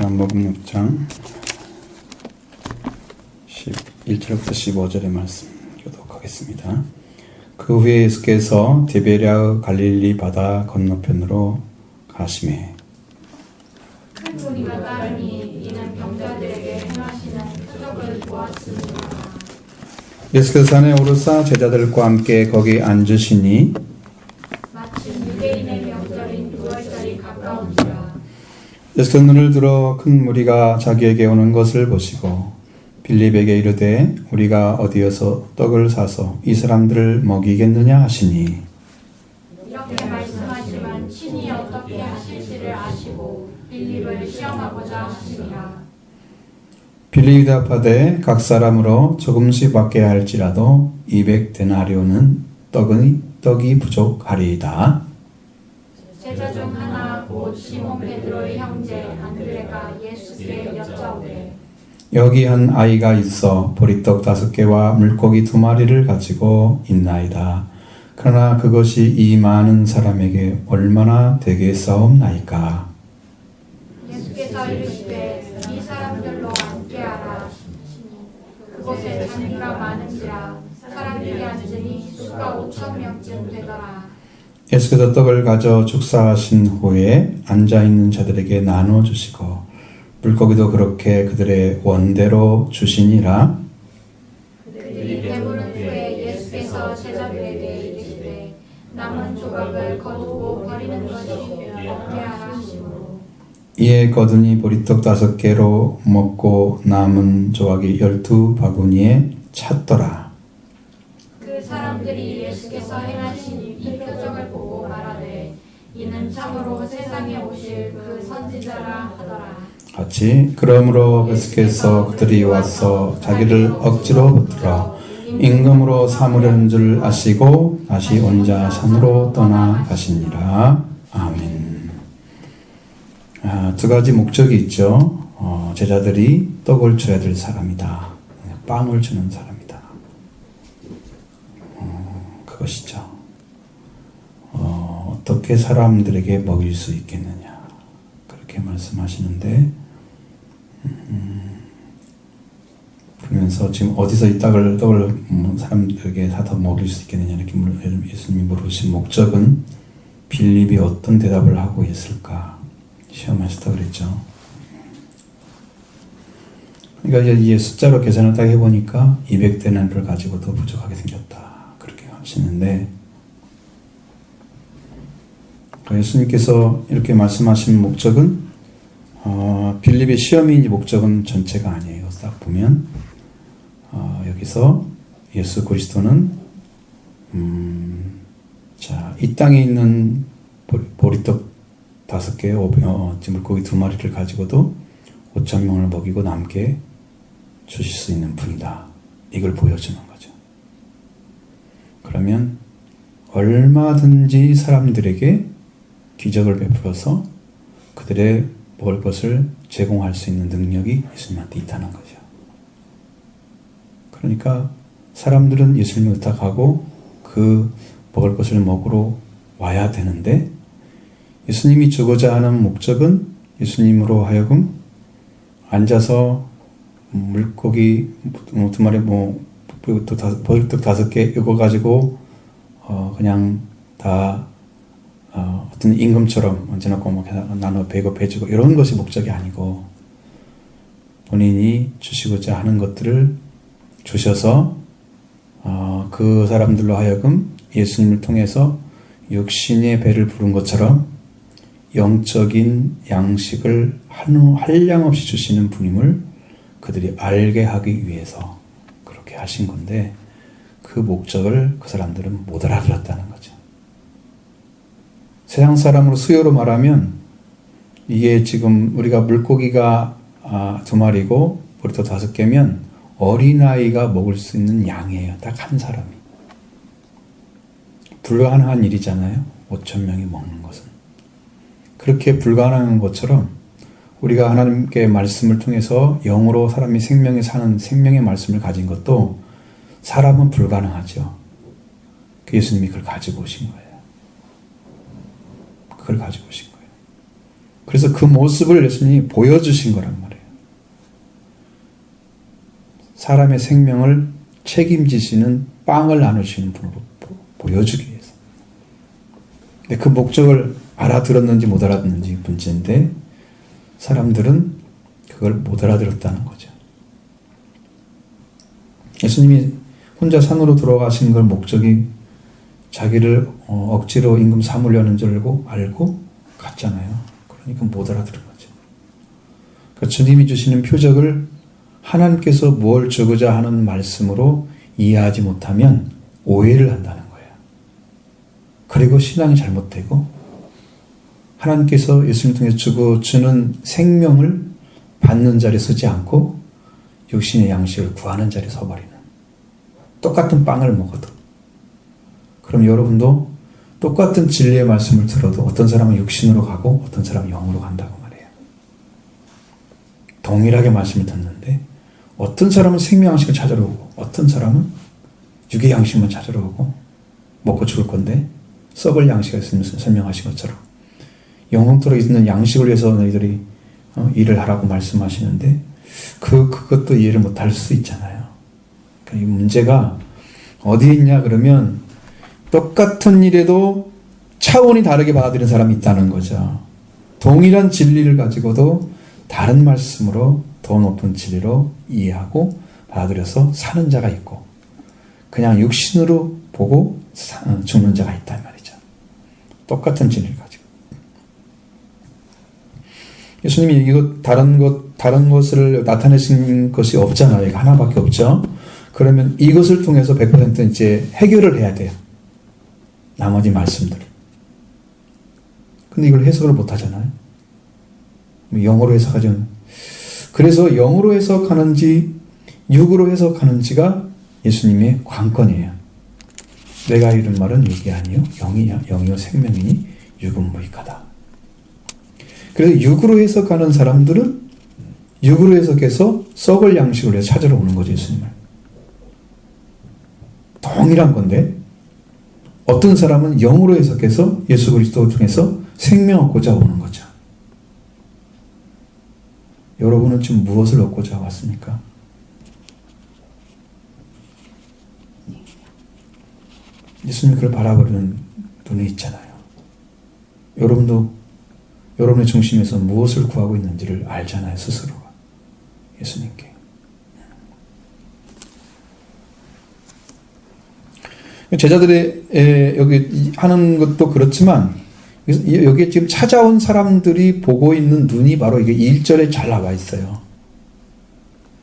요한복음 6장 11절부터 15절의 말씀 교독하겠습니다. 그 후에 예수께서 디베랴의 갈릴리 바다 건너편으로 가시매 큰 무리가 따르니 이는 병자들에게 행하시는 표적을 보았습니다. 예수께서 산에 오르사 제자들과 함께 거기 앉으시니 마침 유대인의 명절인 9월절이 가까운지라. 예수께서 눈을 들어 큰 무리가 자기에게 오는 것을 보시고 빌립에게 이르되 우리가 어디에서 떡을 사서 이 사람들을 먹이겠느냐 하시니 이렇게 말씀하시면 친히 어떻게 하실지를 아시고 빌립을 시험하고자 하시니라. 빌립이 대답하되 각 사람으로 조금씩 받게 할지라도 200데나리온은 떡이 부족하리이다. 제자 중 하나 곧 시몬 베드로의 형제 안드레가 예수께 여짜오되 여기 한 아이가 있어 보리떡 5개와 물고기 2마리를 가지고 있나이다. 그러나 그것이 이 많은 사람에게 얼마나 되겠사옵나이까. 예수께서 이르시되 이 사람들로 함께하라. 그곳에 잔이가 많은지라 사람들이 앉으니 수가 5,000명쯤 되더라. 예수께서 떡을 가져 축사하신 후에 앉아있는 자들에게 나눠주시고 물고기도 그렇게 그들의 원대로 주시니라. 그들이 배부른 후에 예수께서 제자들에게 이르시되 남은 조각을 거두고 버리는 것이 어때하라 하시므로 이에 거두니 보리떡 5개로 먹고 남은 조각이 12바구니에 찼더라. 그 사람들이 예수께서 행하신 이 표적을 보고 말하되 이는 참으로 세상에 오실 그 선지자라 하더라. 같이 그러므로 예수께서 그들이 와서 자기를 억지로 붙들어 임금으로 삼으려는 줄 아시고 다시 혼자 산으로 떠나가시니라. 아멘. 두 가지 목적이 있죠. 제자들이 떡을 줘야 될 사람이다. 빵을 주는 사람이다. 그것이죠. 어떻게 사람들에게 먹일 수 있겠느냐. 그렇게 말씀하시는데 그러면서 지금 어디서 이 떡을 사람들에게 사서 먹일 수 있겠느냐 이렇게 예수님이 물으신 목적은 빌립이 어떤 대답을 하고 있을까 시험하시다 그랬죠. 그러니까 이제 숫자로 계산을 딱 해보니까 200데나리온을 가지고 더 부족하게 생겼다 그렇게 하시는데 예수님께서 이렇게 말씀하신 목적은 빌립의 시험이 목적은 전체가 아니에요. 딱 보면 여기서 예수 그리스도는 이 땅에 있는 보리떡 5개, 물고기 2마리를 가지고도 5,000명을 먹이고 남게 주실 수 있는 분이다. 이걸 보여주는 거죠. 그러면 얼마든지 사람들에게 기적을 베풀어서 그들의 먹을 것을 제공할 수 있는 능력이 예수님한테 있다는 거죠. 그러니까 사람들은 예수님을 의탁하고 그 먹을 것을 먹으러 와야 되는데 예수님이 주고자 하는 목적은 예수님으로 하여금 앉아서 물고기 2마리 보리떡 5개 이거 가지고 그냥 다 어떤 임금처럼 얹어놓고 막 나눠 배급해주고 이런 것이 목적이 아니고 본인이 주시고자 하는 것들을 주셔서 그 사람들로 하여금 예수님을 통해서 육신의 배를 부른 것처럼 영적인 양식을 한량없이 주시는 분임을 그들이 알게 하기 위해서 그렇게 하신 건데 그 목적을 그 사람들은 못 알아들었다는 거죠. 세상 사람으로 수요로 말하면 이게 지금 우리가 물고기가 2마리고 보리떡 5개면 어린아이가 먹을 수 있는 양이에요. 딱 한 사람이. 불가능한 일이잖아요. 5,000명이 먹는 것은. 그렇게 불가능한 것처럼 우리가 하나님께 말씀을 통해서 영으로 사람이 생명에 사는 생명의 말씀을 가진 것도 사람은 불가능하죠. 예수님이 그걸 가지고 오신 거예요. 그걸 가지고 오신 거예요. 그래서 그 모습을 예수님이 보여주신 거란 말이에요. 사람의 생명을 책임지시는 빵을 나누시는 분으로 보여주기 위해서. 근데 그 목적을 알아들었는지 못 알아듣는지 문제인데 사람들은 그걸 못 알아들었다는 거죠. 예수님이 혼자 산으로 들어가신 걸 목적이 자기를 억지로 임금 삼으려는 줄 알고 갔잖아요. 그러니까 못 알아들은 거죠. 그러니까 주님이 주시는 표적을 하나님께서 뭘 주고자 하는 말씀으로 이해하지 못하면 오해를 한다는 거예요. 그리고 신앙이 잘못되고 하나님께서 예수님 통해 주는 생명을 받는 자리에 서지 않고 육신의 양식을 구하는 자리에 서버리는, 똑같은 빵을 먹어도. 그럼 여러분도 똑같은 진리의 말씀을 들어도 어떤 사람은 육신으로 가고 어떤 사람은 영으로 간다고 말해요. 동일하게 말씀을 듣는데 어떤 사람은 생명 양식을 찾으러 오고 어떤 사람은 육의 양식만 찾으러 오고 먹고 죽을 건데 썩을 양식을 설명하신 것처럼 영원토록 있는 양식을 위해서 너희들이 일을 하라고 말씀하시는데 그것도 이해를 못할 수 있잖아요. 그러니까 이 문제가 어디에 있냐 그러면 똑같은 일에도 차원이 다르게 받아들이는 사람이 있다는 거죠. 동일한 진리를 가지고도 다른 말씀으로 더 높은 진리로 이해하고 받아들여서 사는 자가 있고 그냥 육신으로 보고 죽는 자가 있단 말이죠. 똑같은 진리를 가지고. 예수님이 이거 다른 것을 나타내신 것이 없잖아요. 이거 하나밖에 없죠. 그러면 이것을 통해서 100% 이제 해결을 해야 돼요. 나머지 말씀들을. 근데 이걸 해석을 못 하잖아요. 영어로 해석하죠. 그래서 영어로 해석하는지 육으로 해석하는지가 예수님의 관건이에요. 내가 이른 말은 육이 아니요 영이요 생명이니 육은 무익하다. 그래서 육으로 해석하는 사람들은 육으로 해석해서 썩을 양식을 위해 찾으러 오는 거죠. 예수님을. 동일한 건데 어떤 사람은 영으로 해석해서 예수 그리스도를 통해서 생명 얻고자 오는 거죠. 여러분은 지금 무엇을 얻고자 왔습니까? 예수님 그걸 바라보는 눈이 있잖아요. 여러분도 여러분의 중심에서 무엇을 구하고 있는지를 알잖아요. 스스로가. 예수님께. 제자들의 여기 하는 것도 그렇지만 여기에 지금 찾아온 사람들이 보고 있는 눈이 바로 이게 1절에 잘 나와 있어요.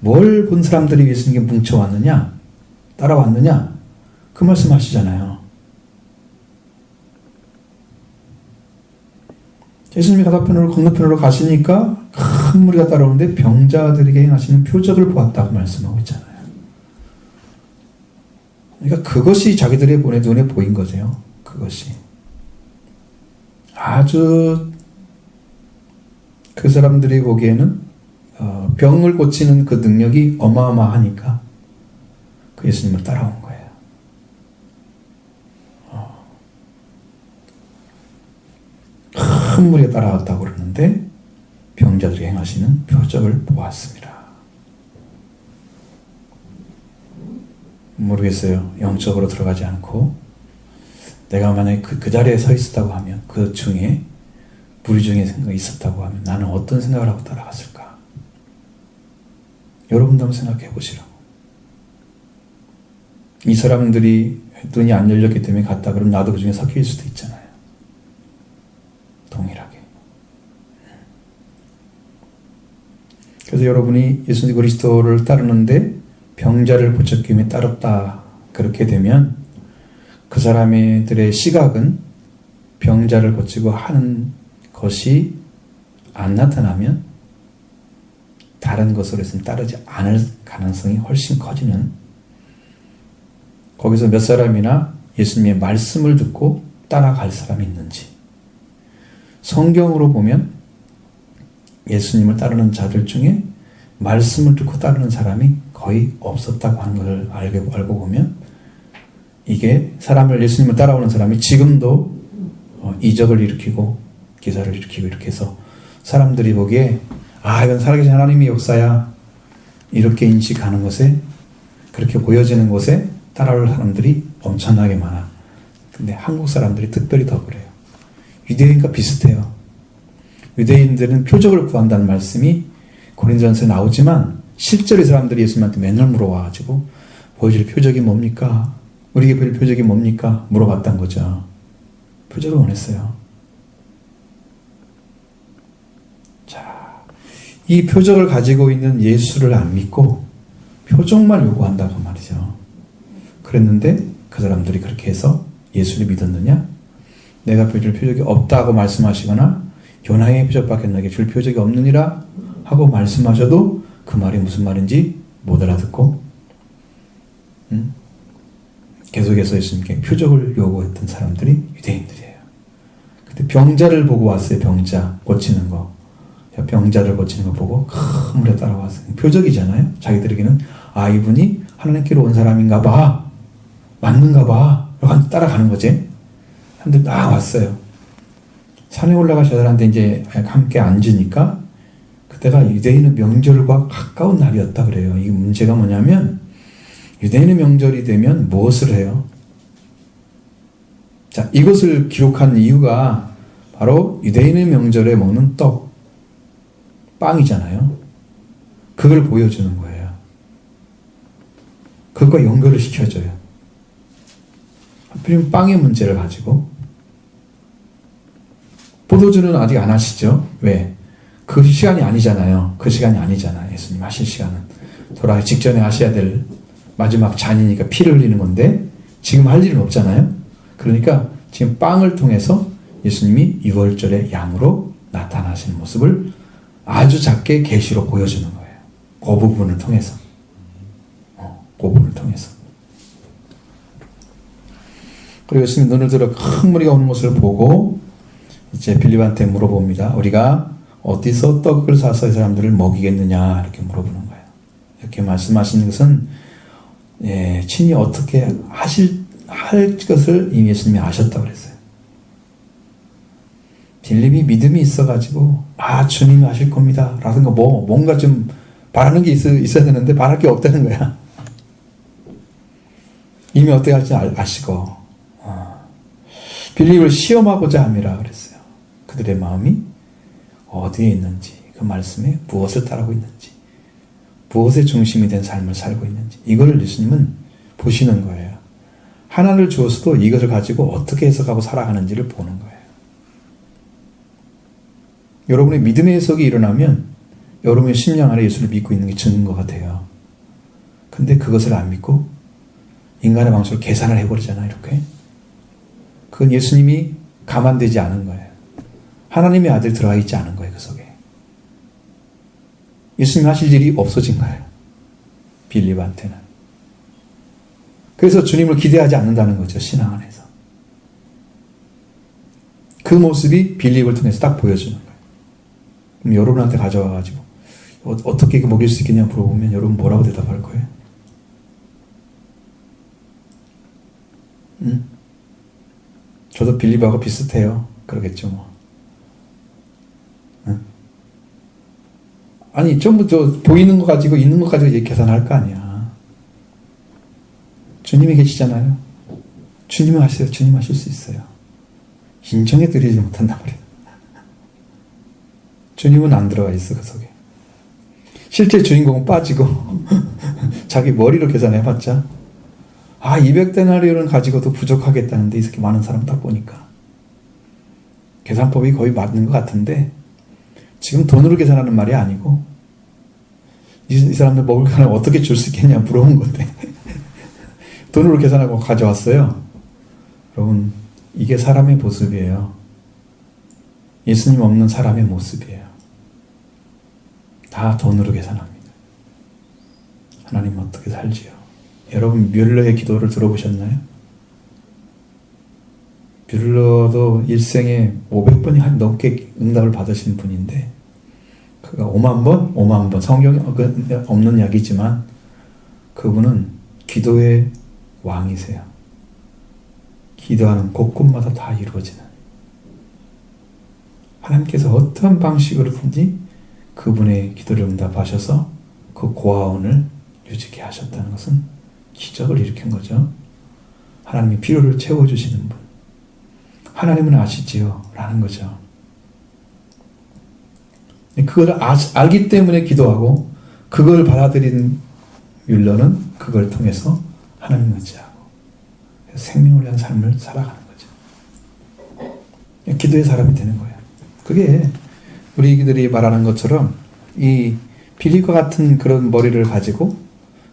뭘 본 사람들이 예수님께 뭉쳐왔느냐? 따라왔느냐? 그 말씀 하시잖아요. 예수님이 건너편으로 가시니까 큰 무리가 따라오는데 병자들에게 행하시는 표적을 보았다고 말씀하고 있잖아요. 그러니까 그것이 자기들의 눈에 보인 거죠. 그것이. 아주 그 사람들이 보기에는 병을 고치는 그 능력이 어마어마하니까 그 예수님을 따라온 거예요. 큰 무리가 따라왔다고 그러는데 병자들이 행하시는 표적을 보았습니다. 모르겠어요. 영적으로 들어가지 않고 내가 만약에 그 자리에 서 있었다고 하면 그 중에 무리 중에 생각이 있었다고 하면 나는 어떤 생각을 하고 따라갔을까? 여러분도 한번 생각해 보시라고. 이 사람들이 눈이 안 열렸기 때문에 갔다 그러면 나도 그 중에 섞일 수도 있잖아요. 동일하게. 그래서 여러분이 예수 그리스도를 따르는데 병자를 고쳤기 위해 따랐다. 그렇게 되면 그 사람들의 시각은 병자를 고치고 하는 것이 안 나타나면 다른 것으로 했으면 따르지 않을 가능성이 훨씬 커지는, 거기서 몇 사람이나 예수님의 말씀을 듣고 따라갈 사람이 있는지. 성경으로 보면 예수님을 따르는 자들 중에 말씀을 듣고 따르는 사람이 거의 없었다고 하는 것을 알고 보면 이게 예수님을 따라오는 사람이 지금도 이적을 일으키고 기사를 일으키고 이렇게 해서 사람들이 보기에 이건 살아계신 하나님의 역사야 이렇게 인식하는 것에, 그렇게 보여지는 곳에 따라올 사람들이 엄청나게 많아. 근데 한국 사람들이 특별히 더 그래요. 유대인과 비슷해요. 유대인들은 표적을 구한다는 말씀이 고린도전서에 나오지만 실제로 이 사람들이 예수님한테 맨날 물어와가지고 보여줄 표적이 뭡니까? 우리에게 보여줄 표적이 뭡니까? 물어봤단 거죠. 표적을 원했어요. 자, 이 표적을 가지고 있는 예수를 안 믿고 표적만 요구한다고 말이죠. 그랬는데 그 사람들이 그렇게 해서 예수를 믿었느냐? 내가 보여줄 표적이 없다고 말씀하시거나 요나의 표적밖에 너에게 줄 표적이 없느니라 하고 말씀하셔도 그 말이 무슨 말인지 못 알아듣고 계속해서 예수님께 표적을 요구했던 사람들이 유대인들이에요. 그때 병자를 보고 왔어요. 병자 고치는 거. 병자를 고치는 거 보고 큰 물에 따라왔어요. 표적이잖아요. 자기들에게는 이분이 하나님께로 온 사람인가 봐. 맞는가 봐. 이렇게 따라가는 거지. 사람들이 딱 왔어요. 산에 올라가서 저들한테 이제 함께 앉으니까 그때가 유대인의 명절과 가까운 날이었다 그래요. 이 문제가 뭐냐면 유대인의 명절이 되면 무엇을 해요? 자, 이것을 기록한 이유가 바로 유대인의 명절에 먹는 떡, 빵이잖아요. 그걸 보여주는 거예요. 그것과 연결을 시켜줘요. 하필이면 빵의 문제를 가지고 포도주는 아직 안 하시죠? 왜? 그 시간이 아니잖아요. 그 시간이 아니잖아요. 예수님 하실 시간은 돌아가기 직전에 하셔야 될 마지막 잔이니까 피를 흘리는 건데 지금 할 일은 없잖아요. 그러니까 지금 빵을 통해서 예수님이 유월절의 양으로 나타나시는 모습을 아주 작게 계시로 보여주는 거예요. 그 부분을 통해서. 그 부분을 통해서. 그리고 예수님 눈을 들어 큰 무리가 오는 것을 보고 이제 빌립한테 물어봅니다. 우리가 어디서 떡을 사서 이 사람들을 먹이겠느냐 이렇게 물어보는 거예요. 이렇게 말씀하시는 것은 친히 어떻게 할 것을 이미 예수님이 아셨다고 그랬어요. 빌립이 믿음이 있어가지고 주님이 하실 겁니다 라든가 뭔가 좀 바라는 게 있어야 되는데 바랄 게 없다는 거야. 이미 어떻게 할지 아시고 빌립을 시험하고자 함이라 그랬어요. 그들의 마음이 어디에 있는지, 그 말씀에 무엇을 따르고 있는지, 무엇의 중심이 된 삶을 살고 있는지, 이걸 예수님은 보시는 거예요. 하나를 주었어도 이것을 가지고 어떻게 해석하고 살아가는지를 보는 거예요. 여러분의 믿음의 해석이 일어나면 여러분의 심령 안에 예수를 믿고 있는 게 증거가 돼요. 근데 그것을 안 믿고 인간의 방식으로 계산을 해버리잖아요. 이렇게. 그건 예수님이 감안되지 않은 거예요. 하나님의 아들 들어가 있지 않은 거예요. 그 속에. 예수님 하실 일이 없어진 거예요. 빌립한테는. 그래서 주님을 기대하지 않는다는 거죠. 신앙 안에서. 그 모습이 빌립을 통해서 딱 보여주는 거예요. 그럼 여러분한테 가져와가지고 어떻게 먹일 수 있겠냐 물어보면 여러분 뭐라고 대답할 거예요? 저도 빌립하고 비슷해요. 그러겠죠 뭐. 아니 전부 보이는 거 가지고 있는 거 가지고 이제 계산할 거 아니야. 주님이 계시잖아요. 주님이 하세요. 주님 하실 수 있어요. 인정해 드리지 못한단 말이에요. 주님은 안 들어가 있어 그 속에. 실제 주인공은 빠지고 자기 머리로 계산해봤자 200데나리온을 가지고도 부족하겠다는데 이렇게 많은 사람 딱 보니까 계산법이 거의 맞는 것 같은데 지금 돈으로 계산하는 말이 아니고 이 사람들 먹을 거는 어떻게 줄 수 있겠냐 물어본 건데 돈으로 계산하고 가져왔어요. 여러분 이게 사람의 모습이에요. 예수님 없는 사람의 모습이에요. 다 돈으로 계산합니다. 하나님 어떻게 살지요? 여러분 뮬러의 기도를 들어보셨나요? 뮬러도 일생에 500번이 넘게 응답을 받으신 분인데 그가 5만 번 성경에 없는 이야기지만 그분은 기도의 왕이세요. 기도하는 곳곳마다 다 이루어지는 하나님께서 어떤 방식으로든지 그분의 기도를 응답하셔서 그 고아원을 유지케 하셨다는 것은 기적을 일으킨 거죠. 하나님이 필요를 채워주시는 분. 하나님은 아시지요. 라는 거죠. 그걸 알기 때문에 기도하고 그걸 받아들인 율러는 그걸 통해서 하나님 의지하고 생명을 위한 삶을 살아가는 거죠. 기도의 사람이 되는 거예요. 그게 우리들이 말하는 것처럼 이 비리과 같은 그런 머리를 가지고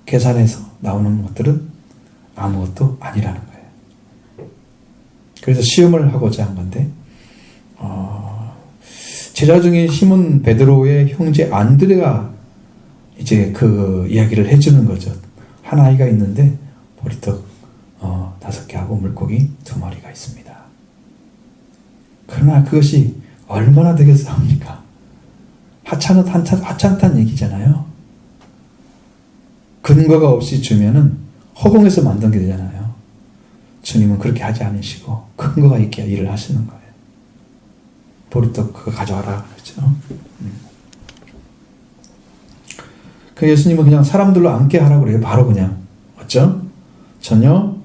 계산해서 나오는 것들은 아무것도 아니라는 거예요. 그래서 시험을 하고자 한 건데 제자 중에 시몬 베드로의 형제 안드레가 이제 그 이야기를 해주는 거죠. 한 아이가 있는데 보리떡 5개 하고 물고기 2마리가 있습니다. 그러나 그것이 얼마나 되겠습니까? 하찮단 얘기잖아요. 근거가 없이 주면은 허공에서 만든 게 되잖아요. 주님은 그렇게 하지 않으시고 근거가 있게 일을 하시는 거예요. 보리떡 그거 가져와라 그랬죠. 그 예수님은 그냥 사람들로 앉게 하라고 그래요. 바로 그냥. 맞죠? 전혀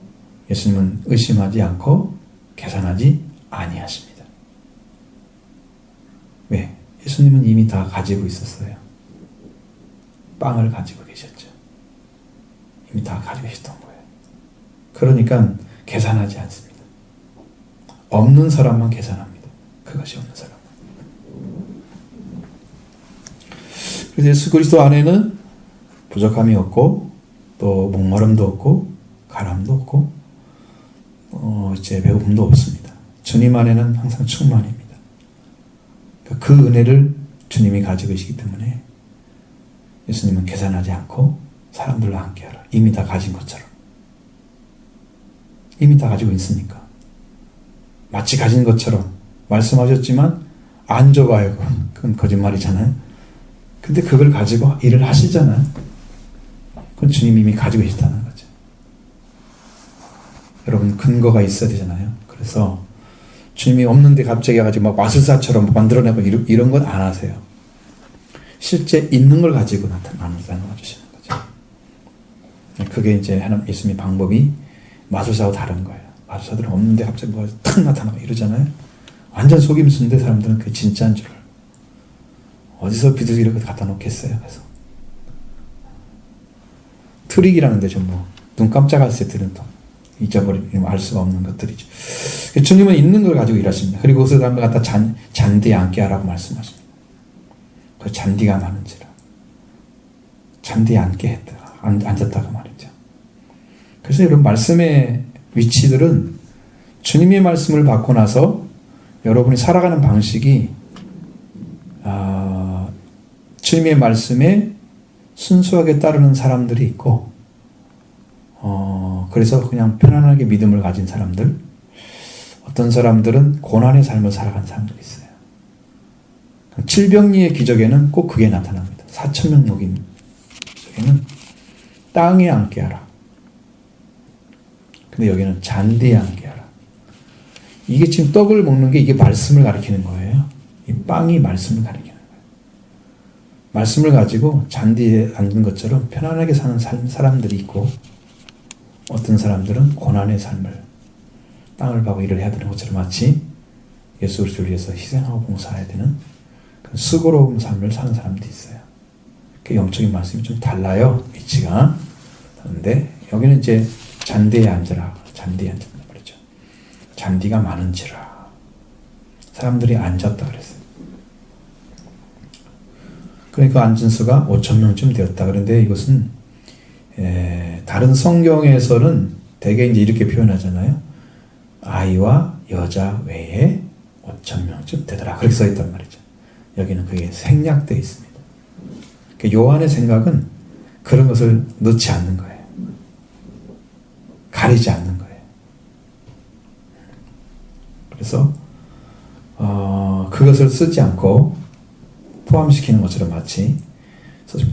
예수님은 의심하지 않고 계산하지 아니하십니다. 왜? 예수님은 이미 다 가지고 있었어요. 빵을 가지고 계셨죠. 이미 다 가지고 계셨던 거예요. 그러니까 계산하지 않습니다. 없는 사람만 계산합니다. 그것이 없는 사람. 그래서 예수 그리스도 안에는 부족함이 없고 또 목마름도 없고 가람도 없고 이제 배고픔도 없습니다. 주님 안에는 항상 충만입니다. 그 은혜를 주님이 가지고 계시기 때문에 예수님은 계산하지 않고 사람들과 함께하라. 이미 다 가진 것처럼. 이미 다 가지고 있으니까. 마치 가진 것처럼 말씀하셨지만 안 줘봐요. 그건 거짓말이잖아요. 근데 그걸 가지고 일을 하시잖아요. 그건 주님이 이미 가지고 계시다는 거죠. 여러분 근거가 있어야 되잖아요. 그래서 주님이 없는데 갑자기 가지고 막 마술사처럼 만들어내고 이런 건 안 하세요. 실제 있는 걸 가지고 나눠주시는 거죠. 그게 이제 하나님 예수님의 방법이 마술사와 다른 거예요. 마술사들은 없는데 갑자기 뭐가 탁 나타나고 이러잖아요. 완전 속임수인데 사람들은 그게 진짜인 줄 알고. 어디서 비둘기를 갖다 놓겠어요. 그래서 트릭이라는 데죠. 눈 깜짝할 때 들은 또 잊어버리면 알 수가 없는 것들이죠. 주님은 있는 걸 가지고 일하십니다. 그리고 그것을 한번 갖다 잔디에 앉게 하라고 말씀하십니다. 그 잔디가 많은지라. 잔디에 앉게 앉았다고 말이죠. 그래서 여러분 말씀의 위치들은 주님의 말씀을 받고 나서 여러분이 살아가는 방식이 주님의 말씀에 순수하게 따르는 사람들이 있고 그래서 그냥 편안하게 믿음을 가진 사람들, 어떤 사람들은 고난의 삶을 살아간 사람들이 있어요. 칠병리의 기적에는 꼭 그게 나타납니다. 4,000명 먹인 기적에는 땅에 앉게 하라. 근데 여기는 잔디에 앉게 하라. 이게 지금 떡을 먹는 게 이게 말씀을 가리키는 거예요. 이 빵이 말씀을 가리키는 거예요. 말씀을 가지고 잔디에 앉은 것처럼 편안하게 사는 사람들이 있고 어떤 사람들은 고난의 삶을 땅을 파고 일을 해야 되는 것처럼 마치 예수 그리스도를 위해서 희생하고 봉사해야 되는 그 수고로운 삶을 사는 사람들이 있어요. 그 영적인 말씀이 좀 달라요. 위치가. 그런데 여기는 이제 잔디에 앉으라. 잔디에 앉는다 그랬죠. 잔디가 많은지라. 사람들이 앉았다 그랬어요. 그러니까 앉은 수가 5,000명쯤 되었다. 그런데 이것은 다른 성경에서는 대개 이제 이렇게 표현하잖아요. 아이와 여자 외에 5,000명쯤 되더라. 그렇게 써있단 말이죠. 여기는 그게 생략되어 있습니다. 요한의 생각은 그런 것을 넣지 않는 거예요. 가리지 않는 거예요. 그래서 그것을 쓰지 않고 포함시키는 것처럼 마치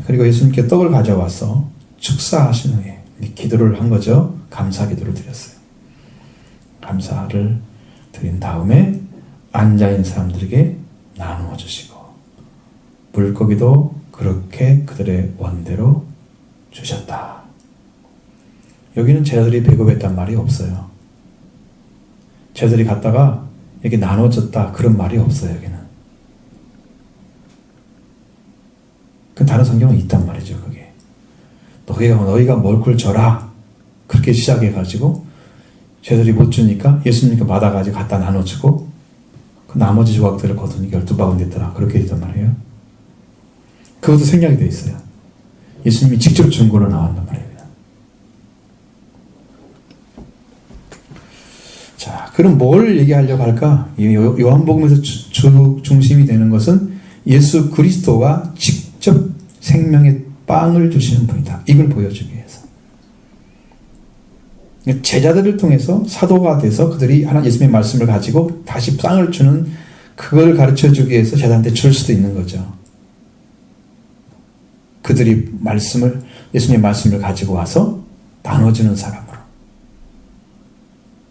그리고 예수님께 떡을 가져와서 축사하신 후에 기도를 한 거죠. 감사 기도를 드렸어요. 감사를 드린 다음에 앉아있는 사람들에게 나누어 주시고 물고기도 그렇게 그들의 원대로 주셨다. 여기는 제자들이 배고팠단 말이 없어요. 제자들이 갔다가 이렇게 나눠줬다 그런 말이 없어요. 여기는. 그 다른 성경은 있단 말이죠. 그게 너희가 먹을 걸 줘라 그렇게 시작해가지고 제자들이 못 주니까 예수님께 받아가지고 갖다 나눠주고 그 나머지 조각들을 거두니까 12바구니 됐더라. 그렇게 됐단 말이에요. 그것도 생략이 되어 있어요. 예수님이 직접 준 걸로 나왔단 말입니다. 자, 그럼 뭘 얘기하려고 할까? 요한복음에서 중심이 되는 것은 예수 그리스도가 직접 생명의 빵을 주시는 분이다. 이걸 보여주기 위해서. 제자들을 통해서 사도가 돼서 그들이 하나님 예수님의 말씀을 가지고 다시 빵을 주는 그걸 가르쳐주기 위해서 제자한테 줄 수도 있는 거죠. 그들이 예수님의 말씀을 가지고 와서 나눠주는 사람으로.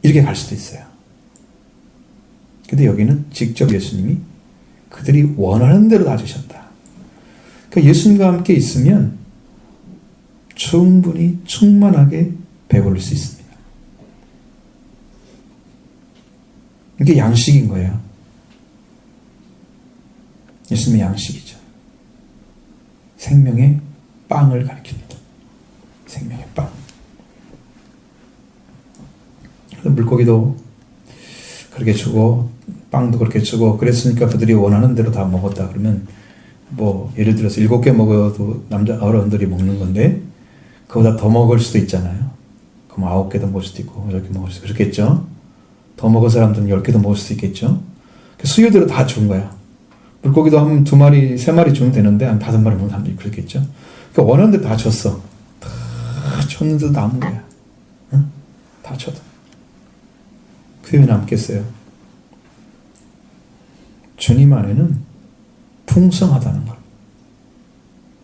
이렇게 갈 수도 있어요. 근데 여기는 직접 예수님이 그들이 원하는 대로 다 주셨다. 그러니까 예수님과 함께 있으면 충분히 충만하게 배부를 수 있습니다. 이게 양식인 거예요. 예수님의 양식이죠. 생명의 빵을 가리킵니다. 생명의 빵. 물고기도 그렇게 주고 빵도 그렇게 주고 그랬으니까 그들이 원하는 대로 다 먹었다 그러면 뭐 예를 들어서 7개 먹어도 남자 어른들이 먹는 건데 그보다 더 먹을 수도 있잖아요. 그럼 9개도 먹을 수도 있고 10개 먹을 수도 그렇겠죠. 더 먹은 사람들은 10개도 먹을 수도 있겠죠. 수요대로 다 준 거야. 물고기도 한 2마리, 3마리 주면 되는데 한 5마리 먹는 사람들이 그렇겠죠. 그러니까 원하는 대로 다 줬어. 다 줬는데도 남은 거야. 응? 다 줘도. 그게 왜 남겠어요? 주님 안에는 풍성하다는 걸.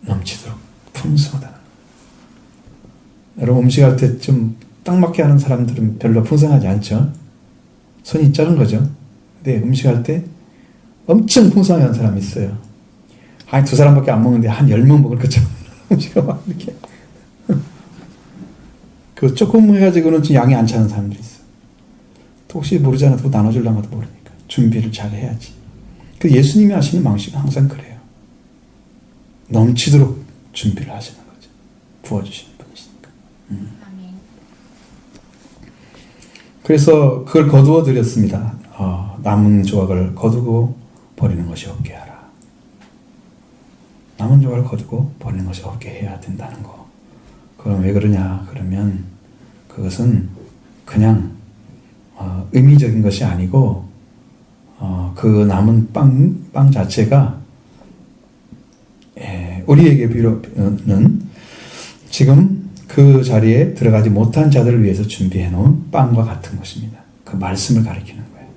넘치도록 풍성하다는 걸. 여러분 음식할 때 좀 딱 맞게 하는 사람들은 별로 풍성하지 않죠? 손이 작은 거죠. 근데 음식할 때 엄청 풍성하게 하는 사람이 있어요. 한 2사람밖에 안 먹는데 한 10명 먹을 것처럼 음식을 막 이렇게. 그 조금 해가지고는 좀 양이 안 차는 사람들이 있어요. 또 혹시 모르잖아. 또 나눠주려고 하도 모르니까. 준비를 잘 해야지. 그 예수님이 하시는 방식은 항상 그래요. 넘치도록 준비를 하시는 거죠. 부어주시는 분이시니까. 그래서 그걸 거두어 드렸습니다. 남은 조각을 거두고 버리는 것이 없게 하라. 남은 조각을 거두고 버리는 것이 없게 해야 된다는 거. 그럼 왜 그러냐? 그러면 그것은 그냥 의미적인 것이 아니고 그 남은 빵 자체가 우리에게 비로는 지금 그 자리에 들어가지 못한 자들을 위해서 준비해 놓은 빵과 같은 것입니다. 그 말씀을 가리키는 거예요.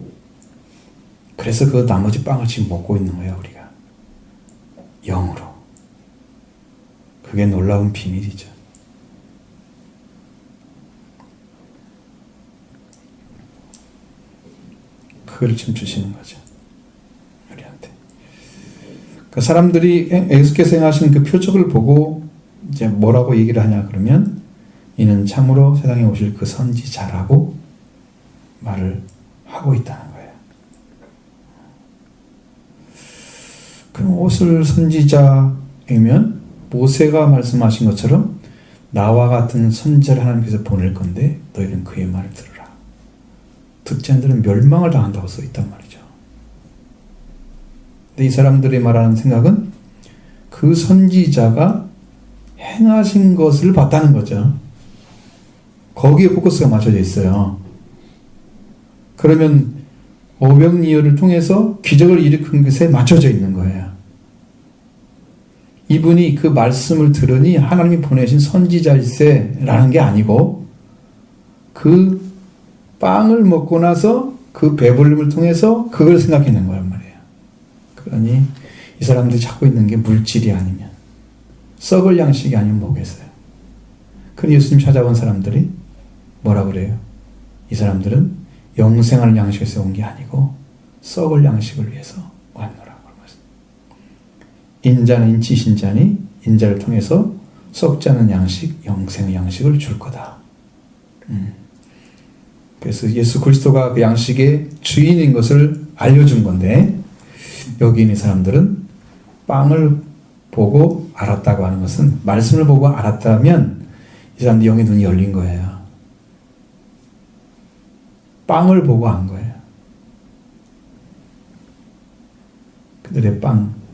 그래서 그 나머지 빵을 지금 먹고 있는 거예요, 우리가. 영으로. 그게 놀라운 비밀이죠. 그걸 지금 주시는 거죠. 우리한테. 그 사람들이 예수께서 행하신 그 표적을 보고 이제 뭐라고 얘기를 하냐 그러면 이는 참으로 세상에 오실 그 선지자라고 말을 하고 있다는 거예요. 그럼 옷을 선지자이면 모세가 말씀하신 것처럼 나와 같은 선지자를 하나님께서 보낼 건데 너희는 그의 말을 들으라. 듣지 않는 자는 멸망을 당한다고 써 있단 말이죠. 근데 이 사람들이 말하는 생각은 그 선지자가 행하신 것을 봤다는 거죠. 거기에 포커스가 맞춰져 있어요. 그러면 오병이어를 통해서 기적을 일으킨 것에 맞춰져 있는 거예요. 이분이 그 말씀을 들으니 하나님이 보내신 선지자일세라는 게 아니고 그 빵을 먹고 나서 그 배불림을 통해서 그걸 생각해낸 거란 말이에요. 그러니 이 사람들이 찾고 있는 게 물질이 아니면 썩을 양식이 아니면 뭐겠어요. 그럼 예수님 찾아온 사람들이 뭐라 그래요? 이 사람들은 영생하는 양식에서 온 게 아니고 썩을 양식을 위해서 왔노라. 인자는 인치신자니 인자를 통해서 썩지 않은 양식, 영생의 양식을 줄 거다. 그래서 예수 그리스도가 그 양식의 주인인 것을 알려준 건데, 여기 있는 사람들은 빵을 보고 알았다고 하는 것은, 말씀을 보고 알았다면 이 사람들 영의 눈이 열린 거예요. 빵을 보고 안 거예요. 그들의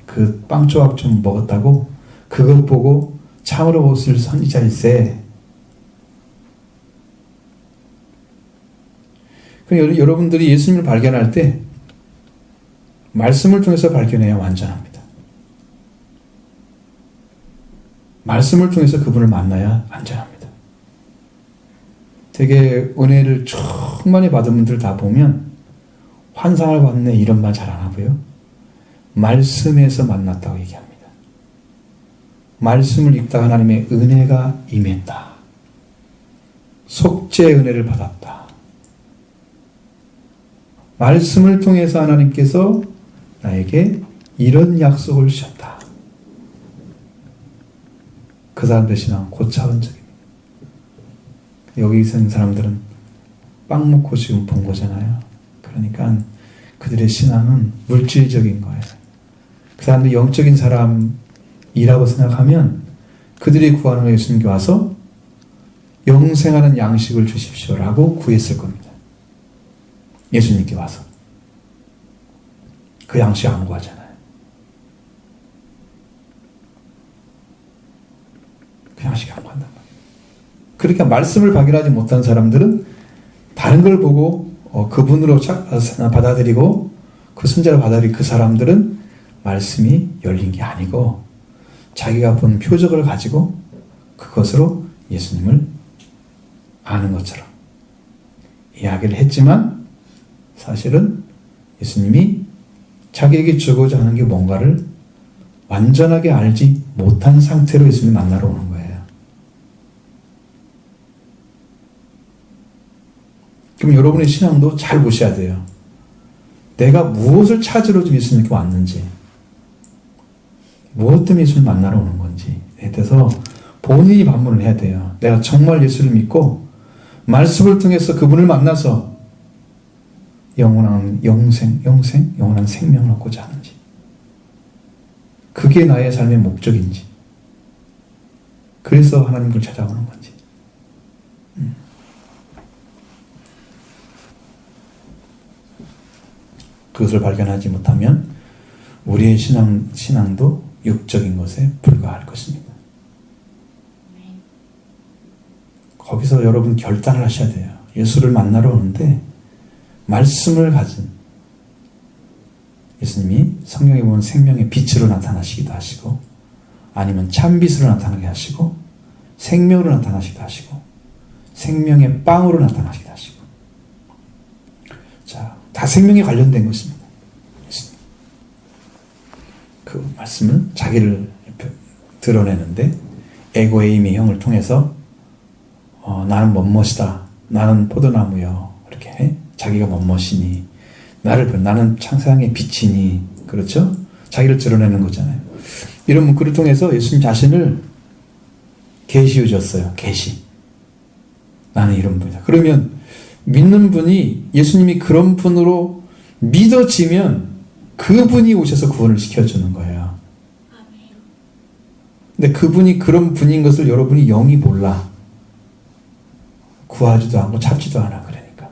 그 빵 조각 좀 먹었다고 그것 보고 참으로 옷을 선지자일세. 그럼 여러분들이 예수님을 발견할 때 말씀을 통해서 발견해야 완전합니다. 말씀을 통해서 그분을 만나야 완전합니다. 되게 은혜를 충만히 받은 분들 다 보면 환상을 봤네 이런 말 잘 안 하고요. 말씀에서 만났다고 얘기합니다. 말씀을 읽다가 하나님의 은혜가 임했다. 속죄의 은혜를 받았다. 말씀을 통해서 하나님께서 나에게 이런 약속을 주셨다. 그 사람들 신앙은 고차원적입니다. 여기 있는 사람들은 빵 먹고 지금 본 거잖아요. 그러니까 그들의 신앙은 물질적인 거예요. 그 사람들이 영적인 사람이라고 생각하면 그들이 구하는 거 예수님께 와서 영생하는 양식을 주십시오라고 구했을 겁니다. 예수님께 와서. 그 양식 안 구하잖아요. 그 양식 안 구한단 말이에요. 그러니까 말씀을 발견하지 못한 사람들은 다른 걸 보고 그분으로 받아들이고 그 순자를 받아들인 그 사람들은 말씀이 열린 게 아니고 자기가 본 표적을 가지고 그것으로 예수님을 아는 것처럼 이야기를 했지만 사실은 예수님이 자기에게 주고자 하는 게 뭔가를 완전하게 알지 못한 상태로 예수님을 만나러 오는 거예요. 그럼 여러분의 신앙도 잘 보셔야 돼요. 내가 무엇을 찾으러 예수님께 왔는지, 무엇 때문에 예수님을 만나러 오는 건지에 대해서 본인이 반문을 해야 돼요. 내가 정말 예수를 믿고 말씀을 통해서 그분을 만나서 영원한 영원한 생명을 얻고자 하는지, 그게 나의 삶의 목적인지, 그래서 하나님을 찾아오는 건지. 그것을 발견하지 못하면 우리의 신앙도 육적인 것에 불과할 것입니다. 거기서 여러분 결단을 하셔야 돼요. 예수를 만나러 오는데 말씀을 가진 예수님이 성경에 보면 생명의 빛으로 나타나시기도 하시고, 아니면 참빛으로 나타나게 하시고, 생명으로 나타나시기도 하시고, 생명의 빵으로 나타나시기도 하시고. 자, 다 생명에 관련된 것입니다. 그 말씀은 자기를 드러내는데 에고의 힘의 형을 통해서 나는 멋멋이다. 나는 포도나무요. 이렇게 해? 자기가 멋멋이니 나는 창세상의 빛이니, 그렇죠? 자기를 드러내는 거잖아요. 이런 문구를 통해서 예수님 자신을 계시해 주셨어요. 계시. 나는 이런 분이다. 그러면 믿는 분이 예수님이 그런 분으로 믿어지면 그분이 오셔서 구원을 시켜주는 거예요. 근데 그분이 그런 분인 것을 여러분이 영이 몰라. 구하지도 않고 찾지도 않아. 그러니까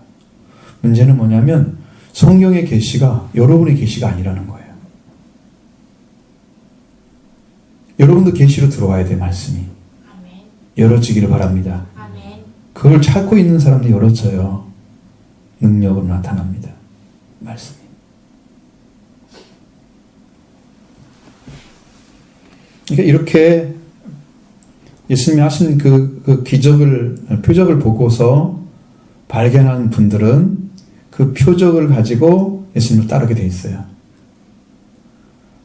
문제는 뭐냐면 성경의 계시가 여러분의 계시가 아니라는 거예요. 여러분도 계시로 들어와야 돼. 말씀이 열어지기를 바랍니다. 그걸 찾고 있는 사람도 열어져요. 능력으로 나타납니다. 말씀이. 그러니까 이렇게 예수님이 하신 그 표적을 보고서 발견한 분들은 그 표적을 가지고 예수님을 따르게 돼 있어요.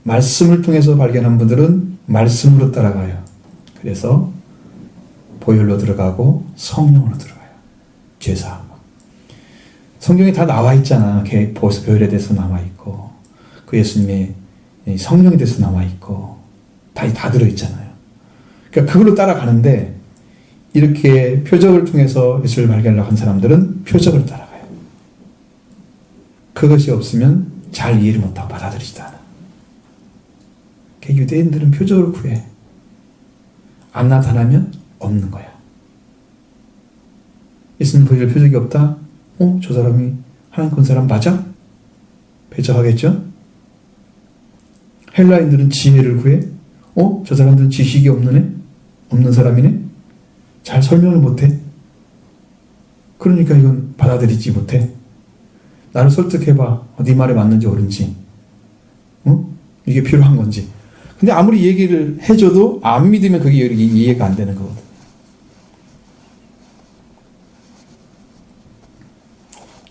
말씀을 통해서 발견한 분들은 말씀으로 따라가요. 그래서 보혈로 들어가고 성령으로 들어가요. 죄사함. 성경에 다 나와 있잖아. 보혈에 대해서 나와 있고, 그 예수님의 성령에 대해서 나와 있고, 다 들어있잖아요. 그러니까 그걸로 따라가는데 이렇게 표적을 통해서 예수를 발견하려고 한 사람들은 표적을 따라가요. 그것이 없으면 잘 이해를 못하고 받아들이지도 않아. 그러니까 유대인들은 표적을 구해. 안 나타나면 없는 거야. 예수님 보여줄 표적이 없다? 저 사람이 하나님 본 사람 맞아? 배척하겠죠? 헬라인들은 지혜를 구해? 저 사람들은 지식이 없는 사람이네? 잘 설명을 못해? 그러니까 이건 받아들이지 못해. 나를 설득해봐. 네 말에 맞는지 옳은지. 이게 필요한 건지. 근데 아무리 얘기를 해줘도 안 믿으면 그게 이해가 안 되는 거거든.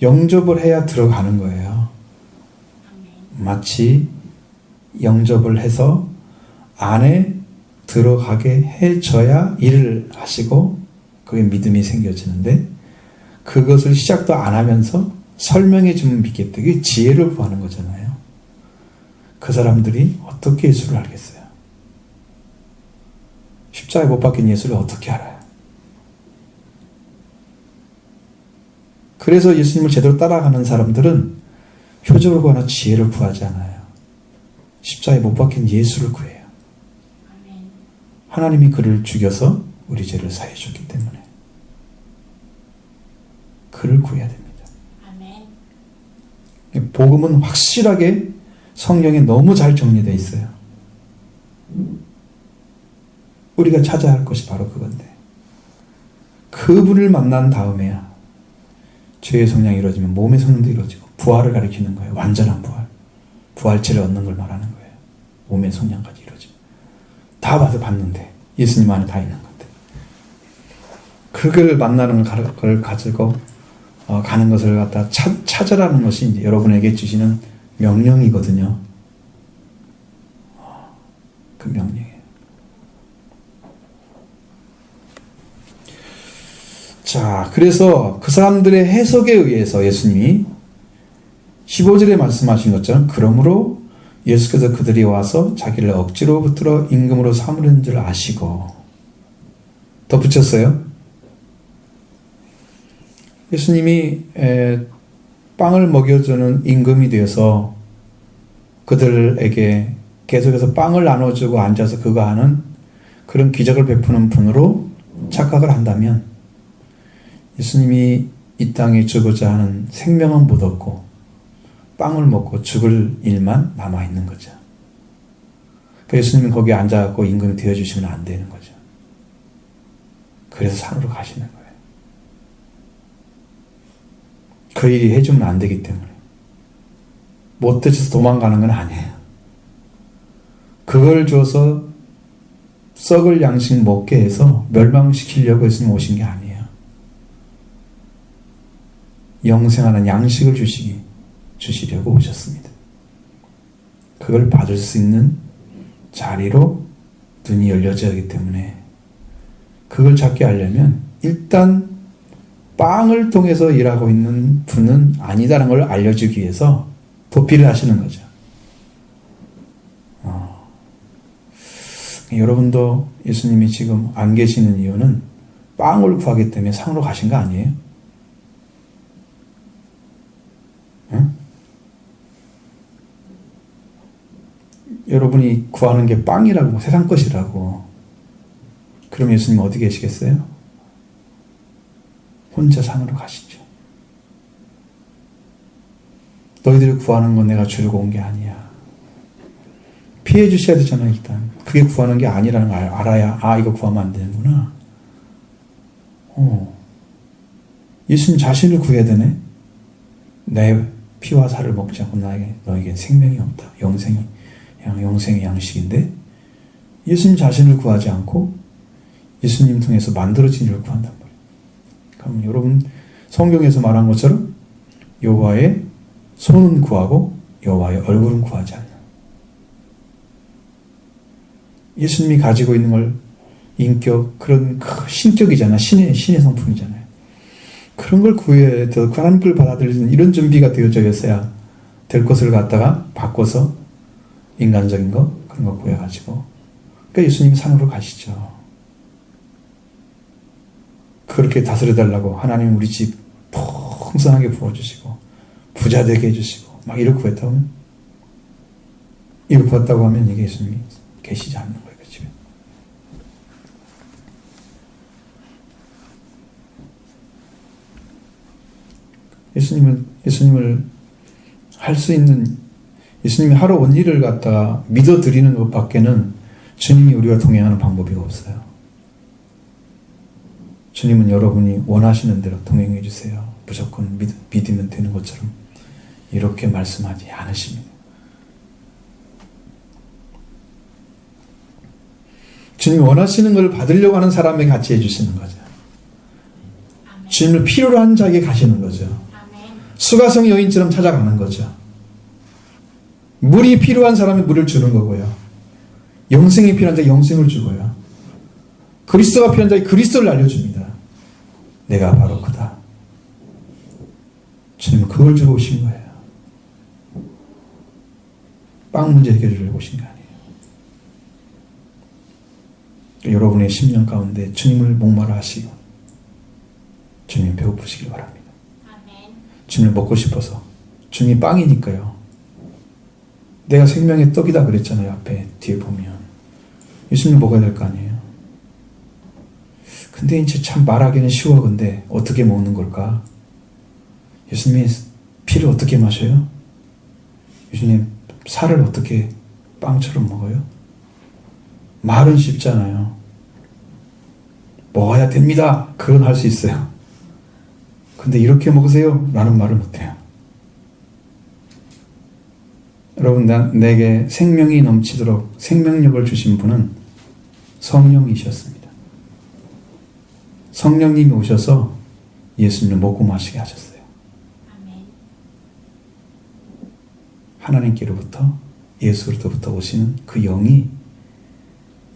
영접을 해야 들어가는 거예요. 마치 영접을 해서 안에 들어가게 해줘야 일을 하시고 그게 믿음이 생겨지는데 그것을 시작도 안 하면서 설명해 주면 믿겠다. 그게 지혜를 구하는 거잖아요. 그 사람들이 어떻게 예수를 알겠어요? 십자가에 못 박힌 예수를 어떻게 알아요? 그래서 예수님을 제대로 따라가는 사람들은 표적을 구하나 지혜를 구하지 않아요. 십자가에 못 박힌 예수를 구해요. 하나님이 그를 죽여서 우리 죄를 사해 줬기 때문에 그를 구해야 됩니다. 복음은 확실하게 성경에 너무 잘 정리되어 있어요. 우리가 찾아야 할 것이 바로 그건데 그분을 만난 다음에야 죄의 성량이 이루어지면 몸의 성량도 이루어지고 부활을 가리키는 거예요. 완전한 부활. 부활체를 얻는 걸 말하는 거예요. 몸의 성량까지 이루어지면. 다 봐서 봤는데 예수님 안에 다 있는 건데 그걸 만나는 걸 가지고 가는 것을 갖다 찾으라는 것이 이제 여러분에게 주시는 명령이거든요. 그 명령이에요. 자, 그래서 그 사람들의 해석에 의해서 예수님이 15절에 말씀하신 것처럼 그러므로 예수께서 그들이 와서 자기를 억지로 붙들어 임금으로 삼으려는 줄 아시고 덧붙였어요. 예수님이 빵을 먹여주는 임금이 되어서 그들에게 계속해서 빵을 나눠주고 앉아서 그거 하는 그런 기적을 베푸는 분으로 착각을 한다면 예수님이 이 땅에 주고자 하는 생명은 못 얻고 빵을 먹고 죽을 일만 남아있는 거죠. 그래서 예수님은 거기에 앉아갖고 임금이 되어주시면 안 되는 거죠. 그래서 산으로 가시는 거예요. 그 일이 해주면 안 되기 때문에. 못 되셔서 도망가는 건 아니에요. 그걸 줘서 썩을 양식 먹게 해서 멸망시키려고 예수님 오신 게 아니에요. 영생하는 양식을 주시려고 오셨습니다. 그걸 받을 수 있는 자리로 눈이 열려져야 하기 때문에 그걸 찾게 하려면 일단 빵을 통해서 일하고 있는 분은 아니다라는 걸 알려주기 위해서 도피를 하시는 거죠. 여러분도 예수님이 지금 안 계시는 이유는 빵을 구하기 때문에 상으로 가신 거 아니에요? 응? 여러분이 구하는 게 빵이라고 세상 것이라고 그럼 예수님 어디 계시겠어요? 혼자 산으로 가시죠. 너희들이 구하는 건 내가 주려고 온 게 아니야. 피해 주셔야 되잖아요. 일단 그게 구하는 게 아니라는 걸 알아야 이거 구하면 안 되는구나. 예수님 자신을 구해야 되네. 내 피와 살을 먹지 않고 너에겐 생명이 없다. 영생의 양식인데 예수님 자신을 구하지 않고 예수님 통해서 만들어진 일을 구한단 말이에요. 그럼 여러분 성경에서 말한 것처럼 여호와의 손은 구하고 여호와의 얼굴은 구하지 않는 예수님이 가지고 있는 걸 인격 그런 신격이잖아. 신의 성품이잖아요. 그런 걸 구해야 돼. 하나님 걸 받아들이는 이런 준비가 되어져 있어야 될 것을 갖다가 바꿔서 인간적인 거 그런 거 구해가지고 그러니까 예수님이 산으로 가시죠. 그렇게 다스려달라고 하나님 우리 집 풍성하게 부어주시고 부자 되게 해주시고 막 이렇게 구했다면, 이렇게 구했다고 하면 이게 예수님이 계시지 않는 거예요. 그 집에. 예수님을 할 수 있는, 예수님이 하러 온 일을 갖다가 믿어드리는 것밖에는 주님이 우리와 동행하는 방법이 없어요. 주님은 여러분이 원하시는 대로 동행해 주세요. 무조건 믿으면 되는 것처럼 이렇게 말씀하지 않으십니다. 주님이 원하시는 걸 받으려고 하는 사람에게 같이 해주시는 거죠. 주님을 필요로 한 자에게 가시는 거죠. 수가성 여인처럼 찾아가는 거죠. 물이 필요한 사람이 물을 주는 거고요. 영생이 필요한 자에게 영생을 주고요. 그리스도가 필요한 자에게 그리스도를 알려줍니다. 내가 바로 그다. 주님은 그걸 주고 오신 거예요. 빵 문제 해결을 오신 거 아니에요. 여러분의 심령 가운데 주님을 목마르 하시고 주님 배고프시길 바랍니다. 주님을 먹고 싶어서. 주님이 빵이니까요. 내가 생명의 떡이다 그랬잖아요. 앞에 뒤에 보면 예수님 먹어야 될 거 아니에요. 근데 이제 참 말하기는 쉬워. 근데 어떻게 먹는 걸까? 예수님이 피를 어떻게 마셔요? 예수님 살을 어떻게 빵처럼 먹어요? 말은 쉽잖아요. 먹어야 됩니다. 그건 할 수 있어요. 근데 이렇게 먹으세요 라는 말을 못해요. 여러분, 내게 생명이 넘치도록 생명력을 주신 분은 성령이셨습니다. 성령님이 오셔서 예수님을 먹고 마시게 하셨어요. 하나님께로부터, 예수로부터 오시는 그 영이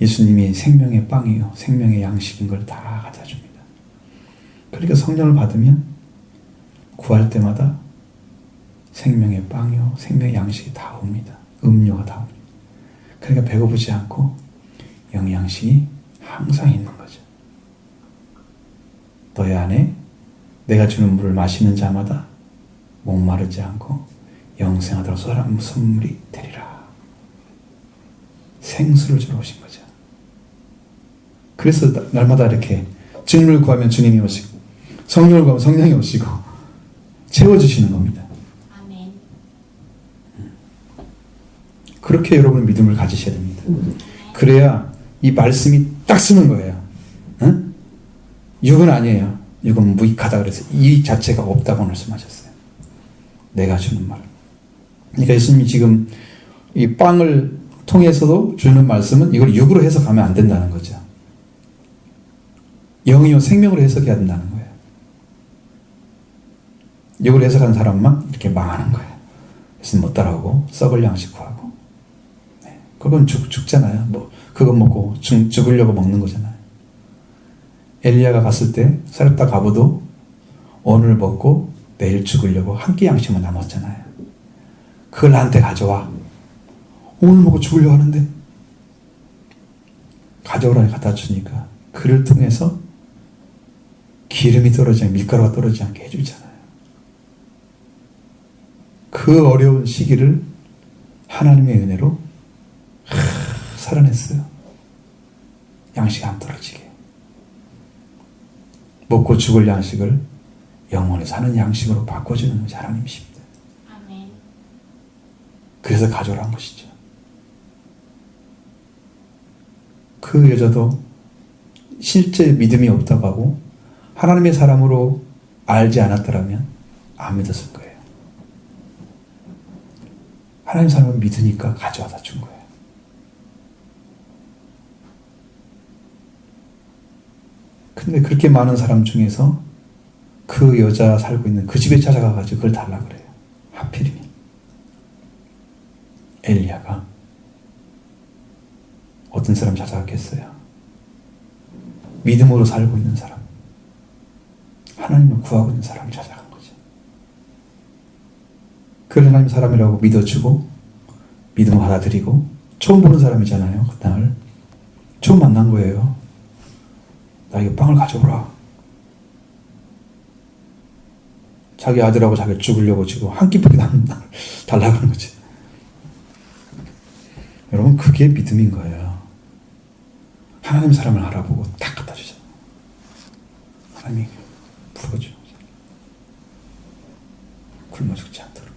예수님이 생명의 빵이요 생명의 양식인 걸 다 가져다 줍니다. 그러니까 성령을 받으면 구할 때마다 생명의 빵이요 생명의 양식이 다 옵니다. 음료가 다 옵니다. 그러니까 배고프지 않고 영양식이 항상 있는 거죠. 너희 안에 내가 주는 물을 마시는 자마다 목마르지 않고 영생하도록 쏟아붓는 선물이 되리라. 생수를 주러 오신 거죠. 그래서 날마다 이렇게 주님을 구하면 주님이 오시고 성령을 구하면 성령이 오시고 채워주시는 겁니다. 아멘. 그렇게 여러분 믿음을 가지셔야 됩니다. 그래야 이 말씀이 딱 쓰는 거예요. 응? 육은 아니에요. 육은 무익하다 그래서 이 자체가 없다고 말씀하셨어요. 내가 주는 말. 그러니까 예수님이 지금 이 빵을 통해서도 주는 말씀은 이걸 육으로 해석하면 안 된다는 거죠. 영이요 생명으로 해석해야 된다는 거예요. 육으로 해석한 사람만 이렇게 망하는 거예요. 예수님 못 따라오고 썩을 양식 구하고. 네. 그건 죽잖아요. 뭐 그거 먹고 죽으려고 먹는 거잖아요. 엘리야가 갔을 때 사렙다 가보도 오늘 먹고 내일 죽으려고 한 끼 양식만 남았잖아요. 그걸 나한테 가져와. 오늘 먹고 죽으려고 하는데 가져오라니 갖다 주니까 그를 통해서 기름이 떨어지지 않게 밀가루가 떨어지지 않게 해주잖아요. 그 어려운 시기를 하나님의 은혜로 살아냈어요. 양식이 안 떨어지게. 먹고 죽을 양식을 영원히 사는 양식으로 바꿔주는 것이 하나님이십니다. 아멘. 그래서 가져오라는 것이죠. 그 여자도 실제 믿음이 없다고 하고 하나님의 사람으로 알지 않았더라면 안 믿었을 거예요. 하나님 사람을 믿으니까 가져와다 준 거예요. 근데 그렇게 많은 사람 중에서 그 여자 살고 있는 그 집에 찾아가가지고 그걸 달라 그래요. 하필이면 엘리야가 어떤 사람 찾아갔겠어요? 믿음으로 살고 있는 사람, 하나님을 구하고 있는 사람을 찾아간 거죠. 그 하나님 사람이라고 믿어주고 믿음을 받아들이고 처음 보는 사람이잖아요. 그 땅을 처음 만난 거예요. 나 이거 빵을 가져오라. 자기 아들하고 자기를 죽으려고 지금 한 끼밖에 달라고 하는 거지. 여러분, 그게 믿음인 거예요. 하나님 사람을 알아보고 딱 갖다 주잖아요. 하나님이 풀어줘. 굶어 죽지 않도록.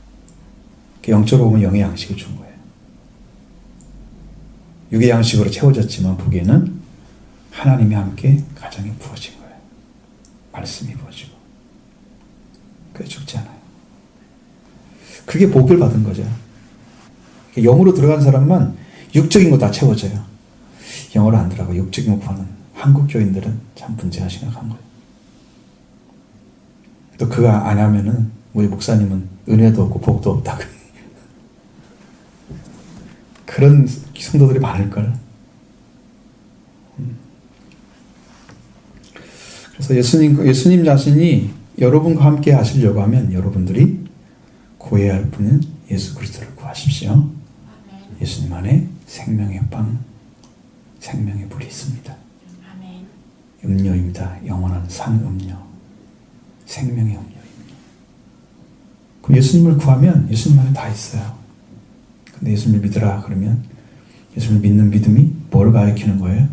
영적으로 보면 영의 양식을 준 거예요. 육의 양식으로 채워졌지만 보기에는 하나님이 함께 가정에 부어진 거예요. 말씀이 부어지고. 그래 죽지 않아요. 그게 복을 받은 거죠. 영으로 들어간 사람만 육적인 거 다 채워져요. 영어로 안 들어가고 육적인 거 구하는 한국 교인들은 참 문제가 심각한 거예요. 또 그거 안 하면은 우리 목사님은 은혜도 없고 복도 없다. 그런 성도들이 많을걸. 그래서 예수님 자신이 여러분과 함께 하시려고 하면 여러분들이 구해야 할 분은 예수 그리스도를 구하십시오. 예수님 안에 생명의 빵, 생명의 불이 있습니다. 음료입니다. 영원한 산음료. 생명의 음료입니다. 그럼 예수님을 구하면 예수님 안에 다 있어요. 근데 예수님을 믿으라 그러면 예수님을 믿는 믿음이 뭘 가리키는 거예요?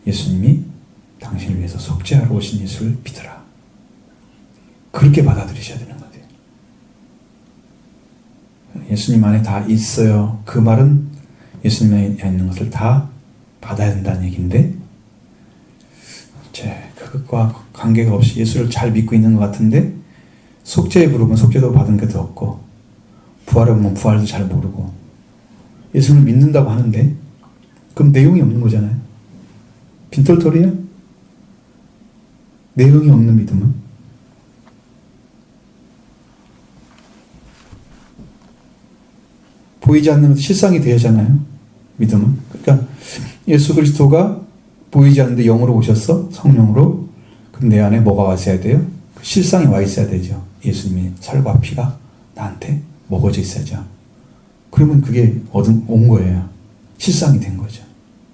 예수님이 당신을 위해서 속죄하러 오신 예수를 믿으라. 그렇게 받아들이셔야 되는 거예요. 예수님 안에 다 있어요. 그 말은 예수님 안에 있는 것을 다 받아야 된다는 얘기인데 그것과 관계가 없이 예수를 잘 믿고 있는 것 같은데 속죄에 부르면 속죄도 받은 것도 없고 부활에 보면 부활도 잘 모르고 예수를 믿는다고 하는데 그럼 내용이 없는 거잖아요. 빈털털이야? 내용이 없는 믿음은? 보이지 않는 것도 실상이 되잖아요. 믿음은. 그러니까 예수 그리스도가 보이지 않는데 영으로 오셨어? 성령으로? 그럼 내 안에 뭐가 왔어야 돼요? 실상이 와 있어야 되죠. 예수님의 살과 피가 나한테 먹어져 있어야죠. 그러면 그게 온 거예요. 실상이 된 거죠.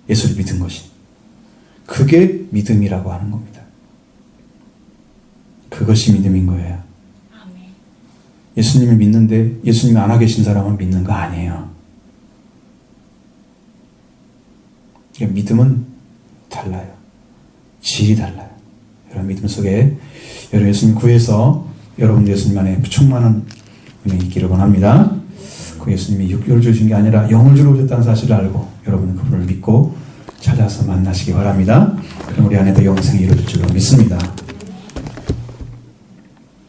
예수를 믿은 것이. 그게 믿음이라고 하는 겁니다. 그것이 믿음인 거예요. 예수님을 믿는데 예수님이 안 와 계신 사람은 믿는 거 아니에요. 믿음은 달라요. 질이 달라요. 여러분 믿음 속에 여러분 예수님 구해서 여러분 예수님 안에 충만한 은혜 있기를 원합니다. 그 예수님이 육교를 주신 게 아니라 영을 주러 오셨다는 사실을 알고 여러분은 그분을 믿고 찾아서 만나시기 바랍니다. 그럼 우리 안에도 영생이 이루어질 줄로 믿습니다.